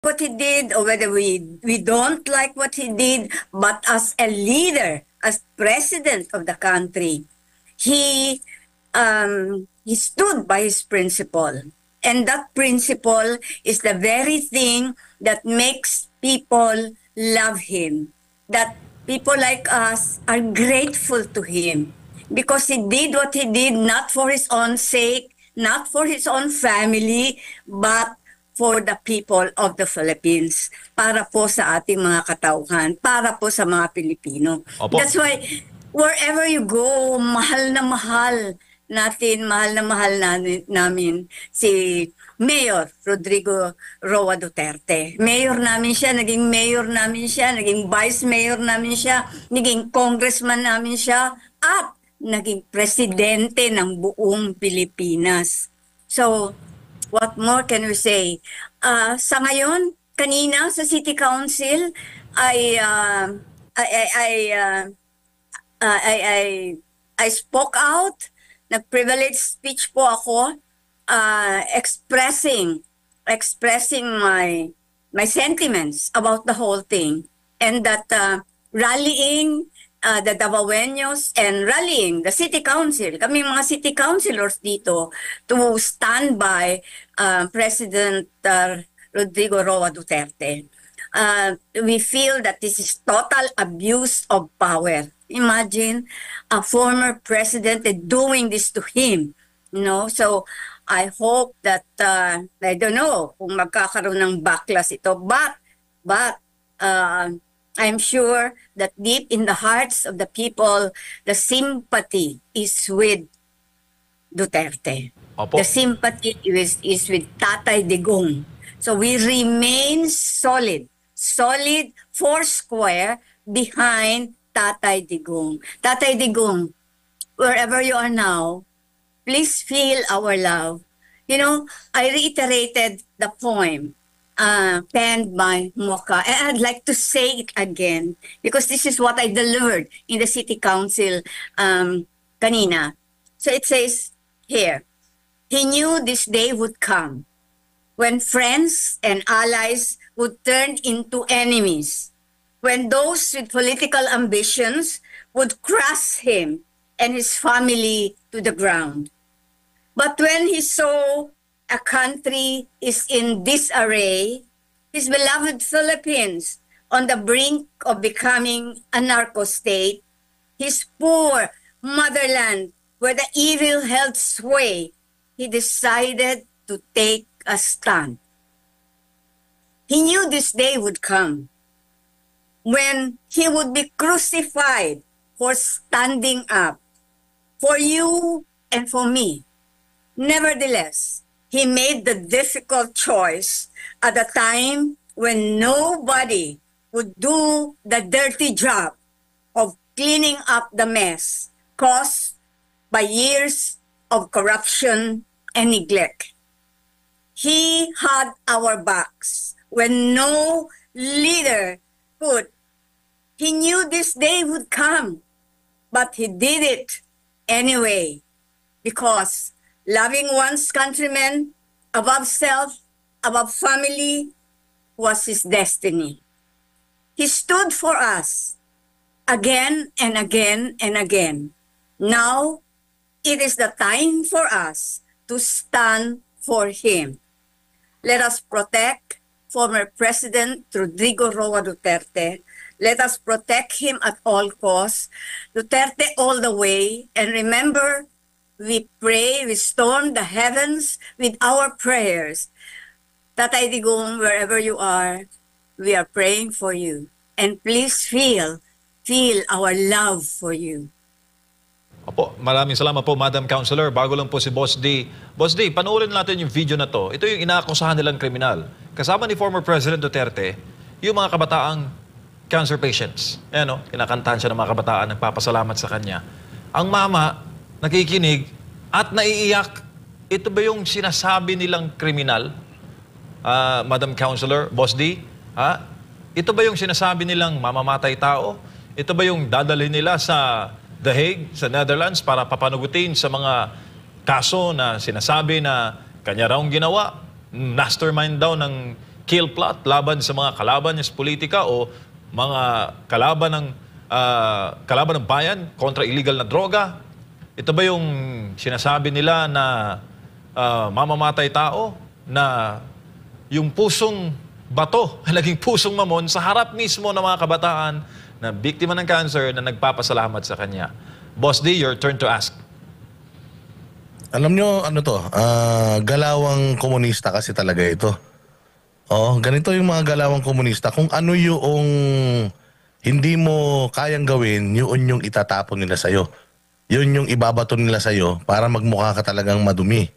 what he did or whether we don't like what he did, but as a leader, as president of the country, he stood by his principle. And that principle is the very thing that makes people love him. That people like us are grateful to him because he did what he did not for his own sake, not for his own family, but for the people of the Philippines, para po sa ating mga katauhan, para po sa mga Pilipino. Opo. That's why wherever you go, mahal na mahal namin si Mayor Rodrigo Roa Duterte. Mayor namin siya, naging mayor namin siya, naging vice mayor namin siya, naging congressman namin siya, at naging presidente ng buong Pilipinas. So, what more can we say? Sa ngayon, kanina sa City Council, I spoke out. Nag-privilege speech po ako, expressing my sentiments about the whole thing, and that rallying the Davaoenos and rallying the City Council, kami mga City Councilors dito, to stand by President Rodrigo Roa Duterte. We feel that this is total abuse of power. Imagine a former president doing this to him, you know. So I hope that I don't know kung magkakaroon ng backlash ito, but I'm sure that deep in the hearts of the people, the sympathy is with Duterte. Opo. The sympathy is with Tatay Digong. So we remain solid, four square behind Tatay Digong. Tatay Digong, wherever you are now, please feel our love. You know, I reiterated the poem penned by Mocha, and I'd like to say it again because this is what I delivered in the City Council kanina. So it says here, he knew this day would come when friends and allies would turn into enemies, when those with political ambitions would crush him and his family to the ground. But when he saw a country is in disarray, his beloved Philippines on the brink of becoming a narco state, his poor motherland where the evil held sway, he decided to take a stand. He knew this day would come when he would be crucified for standing up for you and for me. Nevertheless, he made the difficult choice at a time when nobody would do the dirty job of cleaning up the mess caused by years of corruption and neglect. He had our backs when no leader could. He knew this day would come, but he did it anyway because loving one's countrymen above self, above family, was his destiny. He stood for us again and again and again. Now, it is the time for us to stand for him. Let us protect former President Rodrigo Roa Duterte. Let us protect him at all costs. Duterte all the way. And remember, we pray, we storm the heavens with our prayers. Tatay Digong, wherever you are, we are praying for you. And please feel our love for you. Opo, maraming salamat po, Madam Councilor. Bago lang po si Boss D. Boss D, panoorin natin yung video na to. Ito yung inaakusahan nilang kriminal. Kasama ni former President Duterte, yung mga kabataang cancer patients. Ayan o, kinakantahan siya ng mga kabataan, nagpapasalamat sa kanya. Ang mama, nakikinig at naiiyak. Ito ba yung sinasabi nilang kriminal, Madam Councilor, Boss D? Ha? Ito ba yung sinasabi nilang mamamatay tao? Ito ba yung dadalhin nila sa The Hague, sa Netherlands, para papanugutin sa mga kaso na sinasabi na kanya raong ginawa, mastermind daw ng kill plot laban sa mga kalaban niya sa politika o mga kalaban ng bayan kontra illegal na droga? Ito ba yung sinasabi nila na mamamatay tao, na yung pusong bato naging pusong mamon sa harap mismo ng mga kabataan na biktima ng cancer na nagpapasalamat sa kanya? Boss D, your turn to ask. Alam nyo, ano to, galawang komunista kasi talaga ito. Ganito yung mga galawang komunista. Kung ano yung hindi mo kayang gawin, yun yung itatapon nila sa'yo. Yun yung ibabato nila sa'yo para magmukha ka talagang madumi.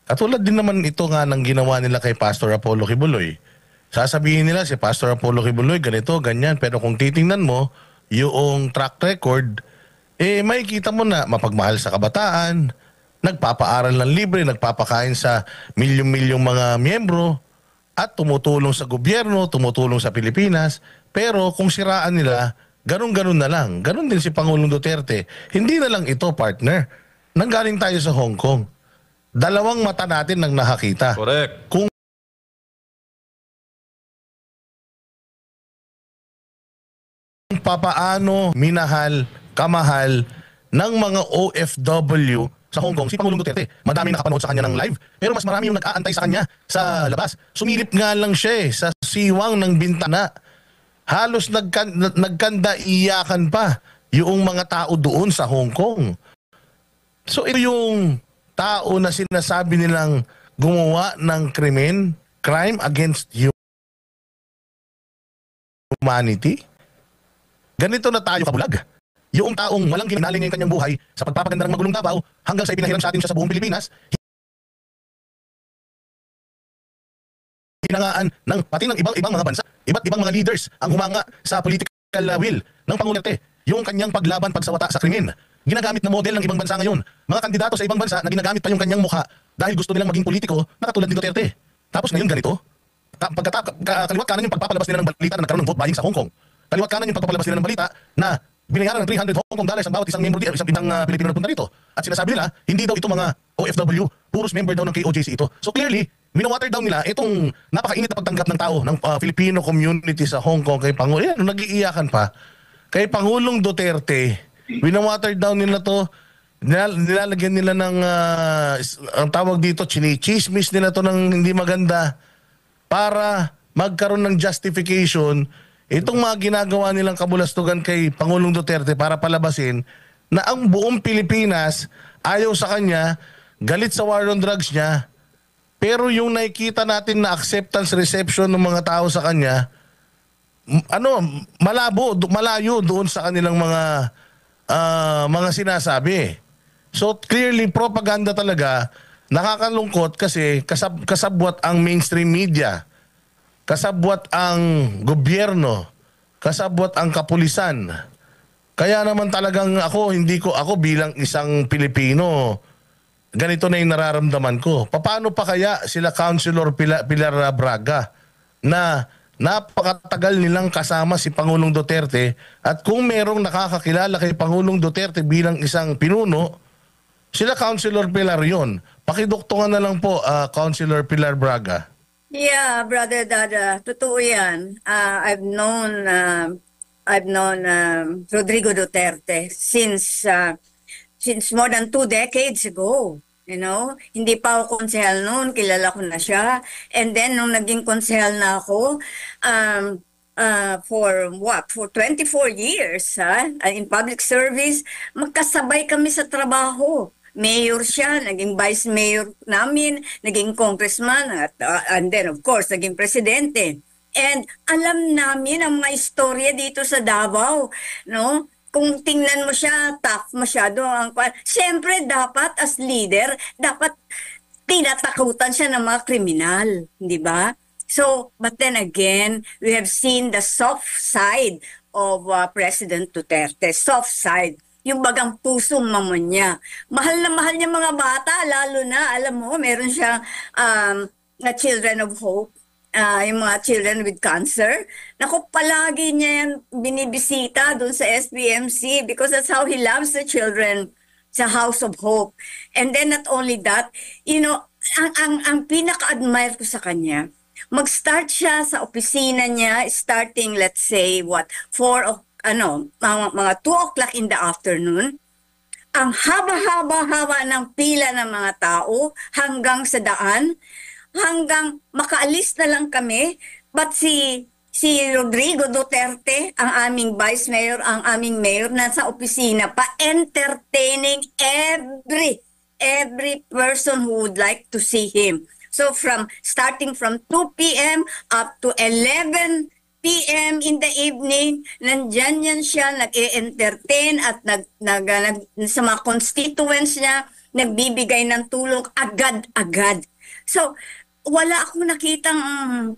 Katulad din naman ito nga ng ginawa nila kay Pastor Apollo Kibuloy. Sasabihin nila si Pastor Apollo Kibuloy, ganito, ganyan. Pero kung titingnan mo, yung track record, makikita mo na mapagmahal sa kabataan, nagpapaaral ng libre, nagpapakain sa milyong-milyong mga miyembro, at tumutulong sa gobyerno, tumutulong sa Pilipinas. Pero kung siraan nila, ganun-ganun na lang. Ganun din si Pangulong Duterte. Hindi na lang ito, partner. Nanggaling tayo sa Hong Kong. Dalawang mata natin nang nakakita. Correct. Kung papaano minahal, kamahal ng mga OFW sa Hong Kong si Pangulong Duterte. Madami nakapanood sa kanya ng live, pero mas marami yung nag-aantay sa kanya sa labas. Sumilip nga lang siya sa siwang ng bintana. Halos nagkanda iyakan pa yung mga tao doon sa Hong Kong. So ito yung tao na sinasabi nilang gumawa ng crime against humanity. Ganito na tayo kabulag. Yung taong walang ginagaling ng kanyang buhay sa pagpapaganda ng magulong Davao hanggang sa ipinahiram sa atin siya sa buong Pilipinas, hinangaan ng pati ng ibang mga bansa, iba't ibang mga leaders ang humanga sa political will ng Pangulo Duterte. Yung kanyang paglaban, pagsawata sa krimen, ginagamit na model ng ibang bansa ngayon. Mga kandidato sa ibang bansa na ginagamit pa yung kanyang mukha dahil gusto nilang maging politiko na katulad ni Duterte. Tapos ngayon ganito, kaliwat kanan yung pagpapalabas nila ng balita na nagkaroon ng vote buying sa Hong Kong. Kaliwat kanan yung pagpapalabas nila ng balita na binayaran ng $300 Hong Kong ang bawat isang member dito, isang bintang Pilipino na punta rito. At sinasabi nila, hindi daw ito mga OFW, puros member daw ng KOJC ito. So clearly, minawater down nila itong napakainit na pagtanggap ng tao ng Filipino community sa Hong Kong kay Pangulo. Yan, nag-iiyakan pa. Kay Pangulong Duterte, minawater down nila to, nilalagyan nila ng, ang tawag dito, chinichismis nila to ng hindi maganda para magkaroon ng justification itong mga ginagawa nilang kabulastugan kay Pangulong Duterte para palabasin na ang buong Pilipinas ayaw sa kanya, galit sa war on drugs niya, pero yung nakikita natin na acceptance reception ng mga tao sa kanya, malayo doon sa kanilang mga sinasabi. So clearly, propaganda talaga, nakakalungkot kasi kasabwat ang mainstream media. Kasabwat ang gobyerno, kasabwat ang kapulisan. Kaya naman talagang ako bilang isang Pilipino, ganito na yung nararamdaman ko. Paano pa kaya sila Councilor Pilar Braga na napakatagal nilang kasama si Pangulong Duterte, at kung merong nakakakilala kay Pangulong Duterte bilang isang pinuno, sila Councilor Pilar yon. Pakiduktungan na lang po, Councilor Pilar Braga. Yeah, Brother Dada, totoo yan. I've known Rodrigo Duterte since more than 2 decades ago. You know, hindi pa ako konsehal noon, kilala ko na siya. And then nung naging konsehal na ako, for 24 years in public service, magkasabay kami sa trabaho. Mayor siya, naging vice mayor namin, naging congressman, and then of course, naging presidente. And alam namin ang mga istorya dito sa Davao, no? Kung tingnan mo siya, tough masyado. Siyempre, dapat as leader, dapat tinatakutan siya ng mga kriminal, di ba? So, but then again, we have seen the soft side of President Duterte, soft side. Yung bagang pusong mamon niya. Mahal niya mga bata, lalo na, alam mo, meron siyang na Children of Hope, yung mga children with cancer. Naku, palagi niya yan binibisita doon sa SBMC because that's how he loves the children sa House of Hope. And then not only that, you know, ang pinaka-admire ko sa kanya, mag-start siya sa opisina niya starting, let's say, 2 o'clock in the afternoon. Ang haba-haba-haba ng pila ng mga tao hanggang sa daan, hanggang makaalis na lang kami. But si Rodrigo Duterte, ang aming vice mayor, ang aming mayor, nasa opisina pa, entertaining every person who would like to see him. So starting from 2 p.m. up to 11 p.m. in the evening, nandyan yan siya, nag-e-entertain at sa mga constituents niya, nagbibigay ng tulong agad-agad. So, wala akong nakitang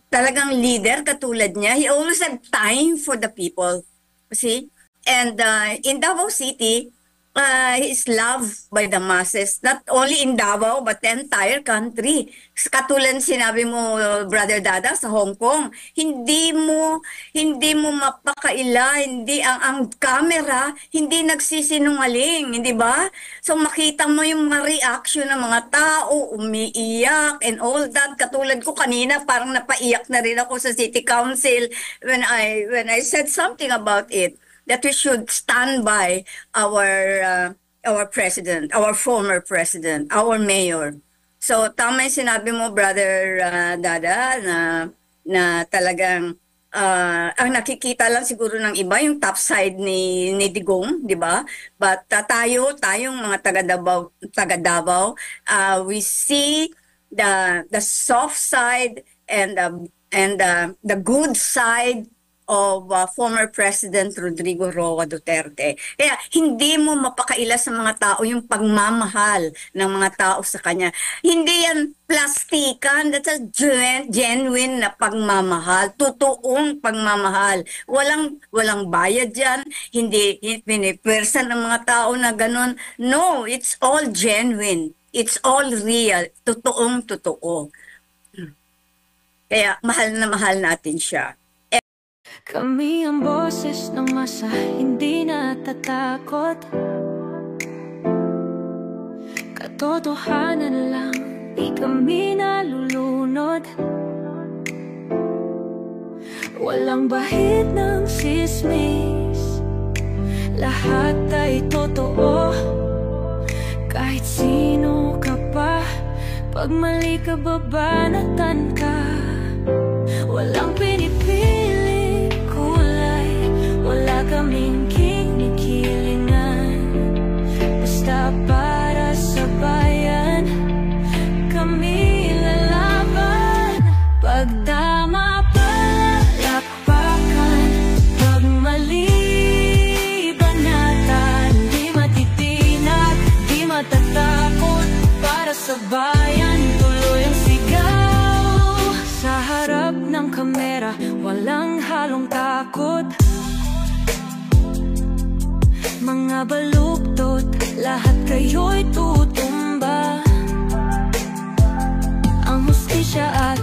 talagang leader katulad niya. He always had time for the people. See? And in Davao City, he is loved by the masses. Not only in Davao, but the entire country. Katulad sinabi mo, Brother Dada, sa Hong Kong, hindi mo mapakaila, hindi ang camera, hindi nagsisinungaling, hindi ba? So makita mo yung mga reaction ng mga tao, umiiyak and all that. Katulad ko kanina, parang napaiyak na rin ako sa City Council when I said something about it, that we should stand by our president, our former president, our mayor. So tama yung sinabi mo, Brother Dada, na talagang ang nakikita lang siguro ng iba yung top side ni Digong, di ba? But tayong mga taga Davao, we see the soft side and the good side of former President Rodrigo Roa Duterte. Kaya hindi mo mapakaila sa mga tao yung pagmamahal ng mga tao sa kanya. Hindi yan plastikan, that's a genuine na pagmamahal, totoong pagmamahal. Walang bayad yan, hindi pinipwersa ng mga tao na ganun. No, it's all genuine. It's all real. Totoong totoo. Kaya mahal na mahal natin siya. Kami ang boses ng masa, hindi natatakot. Katotohanan lang, di kami nalulunod. Walang bahid ng sismis, lahat ay totoo. Kahit sino ka pa, pag mali ka babanatan ka. Walang pinipili kulay, wala kaming kinikilingan. Basta para sa bayan, kami lalaban. Pag tama palakpakan, pag mali banatan. Di matitinag, di matatakot, para sa bayan tuloy ang sigaw. Sa harap ng kamera, walang halong takot. Mga baluktot, lahat kayo'y tutumba. Ang hustisya at